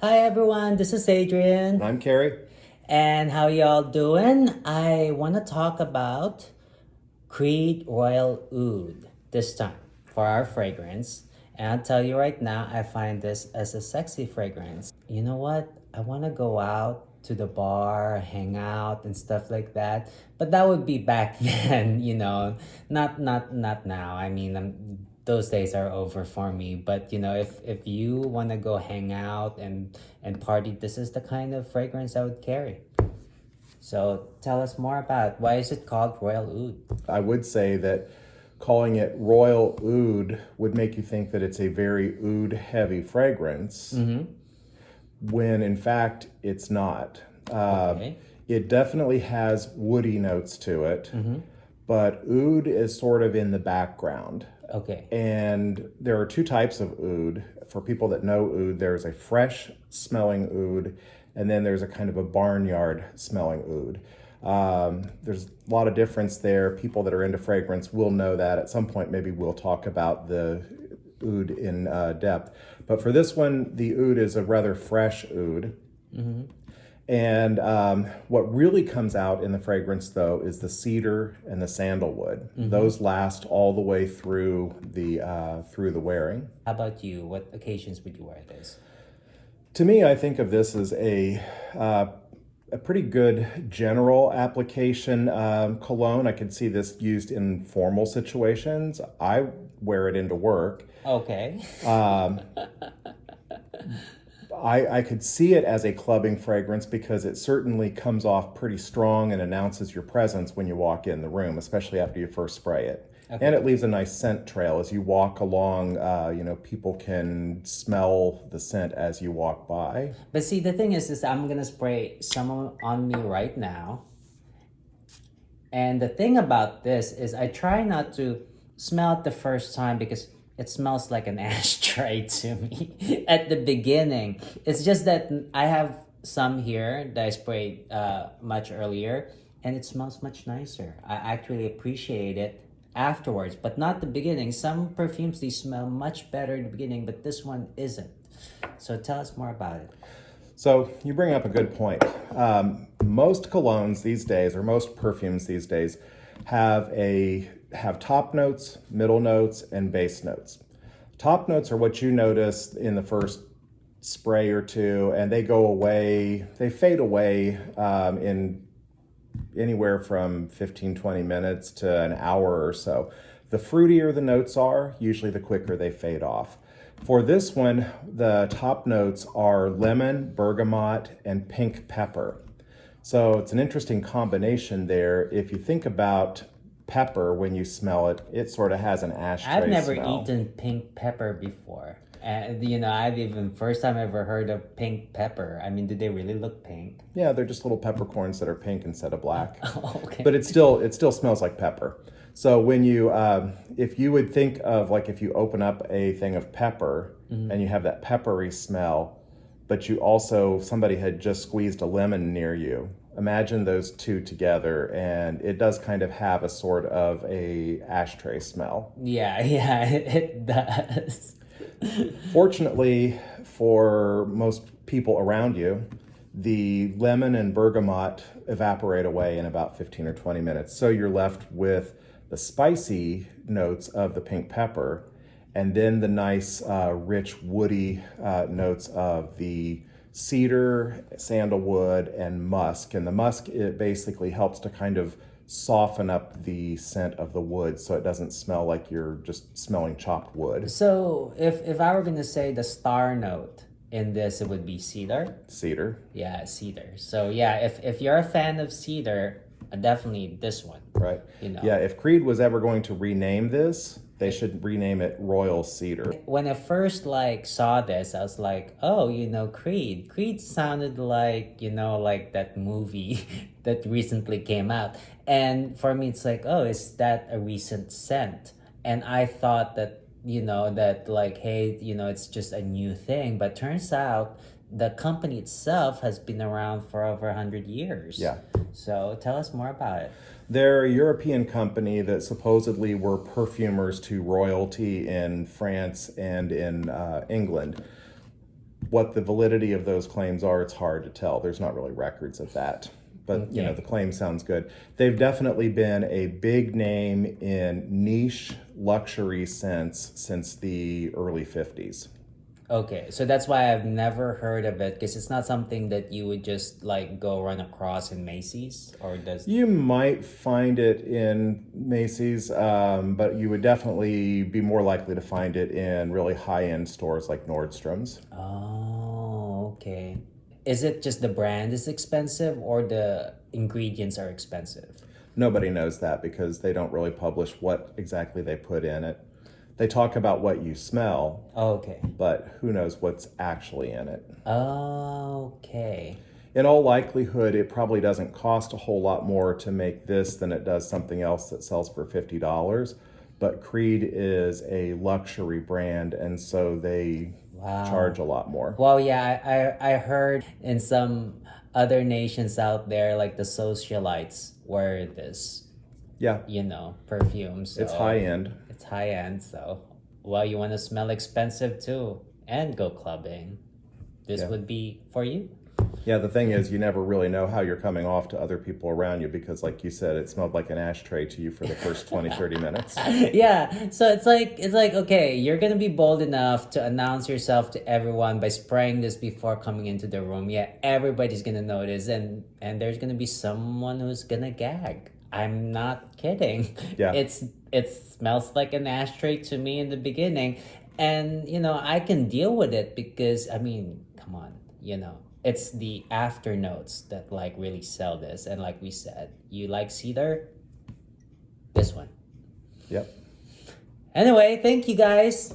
Hi everyone, this is And Adrian. I'm Carrie. And how y'all doing? I want to talk about Creed Royal Oud this time for our fragrance. And I'll tell you right now, I find this as a sexy fragrance. You know what? I want to go out to the bar, hang out and stuff like that. But that would be back then, not now. I mean, those days are over for me. But if you want to go hang out and party, this is the kind of fragrance I would carry. So tell us more about why is it called Royal Oud? I would say that calling it Royal Oud would make you think that it's a very oud heavy fragrance, when in fact it's not. Okay. It definitely has woody notes to it, but oud is sort of in the background. Okay. And there are two types of oud. For people that know oud, there's a fresh smelling oud, and then there's a kind of a barnyard smelling oud. There's a lot of difference there. People that are into fragrance will know that. At some point, maybe we'll talk about the oud in depth. But for this one, the oud is a rather fresh oud. And what really comes out in the fragrance, though, is the cedar and the sandalwood. Those last all the way through the wearing. How about you? What occasions would you wear this? To me, I think of this as a pretty good general application cologne. I could see this used in formal situations. I wear it into work. Okay. I could see it as a clubbing fragrance because it certainly comes off pretty strong and announces your presence when you walk in the room, especially after you first spray it. Okay. And it leaves a nice scent trail as you walk along. People can smell the scent as you walk by. But see, the thing is I'm gonna spray some on me right now. And the thing about this is I try not to smell it the first time because it smells like an ashtray to me at the beginning. It's just that I have some here that I sprayed much earlier and it smells much nicer. I actually appreciate it afterwards, but not the beginning. Some perfumes, they smell much better in the beginning, but this one isn't. So tell us more about it. So you bring up a good point. Most colognes these days, or most perfumes these days, have top notes, middle notes, and base notes. Top notes are what you notice in the first spray or two, and they go away, they fade away in anywhere from 15-20 minutes to an hour or so. The fruitier the notes are, usually the quicker they fade off. For this one, the top notes are lemon, bergamot, and pink pepper. So it's an interesting combination there. If you think about pepper when you smell it, it sort of has an ashtray I've never smell. eaten pink pepper before. And I've even first time ever heard of pink pepper. I mean, do they really look pink? Yeah, they're just little peppercorns that are pink instead of black. Oh, okay. But it still smells like pepper. So when you, if you would think of like if you open up a thing of pepper and you have that peppery smell, but you also, somebody had just squeezed a lemon near you. Imagine those two together, and it does kind of have a sort of a ashtray smell. Yeah, yeah, it does. Fortunately for most people around you, the lemon and bergamot evaporate away in about 15 or 20 minutes. So you're left with the spicy notes of the pink pepper, and then the nice, rich, woody notes of the cedar, sandalwood, and musk. And the musk, it basically helps to kind of soften up the scent of the wood so it doesn't smell like you're just smelling chopped wood. So if I were gonna say the star note in this, it would be cedar. Cedar. Yeah, cedar. So yeah, if you're a fan of cedar, definitely this one. Right. Yeah, if Creed was ever going to rename this, they should rename it Royal Cedar. When I first saw this, I was like, oh, Creed. Creed sounded like that movie that recently came out. And for me, it's like, oh, is that a recent scent? And I thought that, hey, it's just a new thing. But turns out the company itself has been around for over 100 years. Yeah. So tell us more about it. They're a European company that supposedly were perfumers to royalty in France and in England. what the validity of those claims are, it's hard to tell. There's not really records of that. But, you know, the claim sounds good. They've definitely been a big name in niche luxury since the early 50s. Okay, so that's why I've never heard of it, because it's not something that you would just like go run across in Macy's, or does. You might find it in Macy's, but you would definitely be more likely to find it in really high-end stores like Nordstrom's. Oh, okay. Is it just the brand is expensive or the ingredients are expensive? Nobody knows that because they don't really publish what exactly they put in it. They talk about what you smell, Okay. but who knows what's actually in it. Okay. In all likelihood, it probably doesn't cost a whole lot more to make this than it does something else that sells for $50. But Creed is a luxury brand, and so they charge a lot more. Well, yeah, I heard in some other nations out there, like the socialites wear this, Yeah, perfume. So it's high end. It's high end, so well, you want to smell expensive too and go clubbing. This would be for you. Yeah, the thing is, you never really know how you're coming off to other people around you because, like you said, it smelled like an ashtray to you for the first 20, 30 minutes. Yeah, so it's like okay, you're gonna be bold enough to announce yourself to everyone by spraying this before coming into the room. Yeah, everybody's gonna notice, and there's gonna be someone who's gonna gag. I'm not kidding. Yeah. It smells like an ashtray to me in the beginning, and I can deal with it because I mean, come on, it's the after notes that like really sell this, and like we said, you like cedar, this one. Yep. Anyway, thank you guys.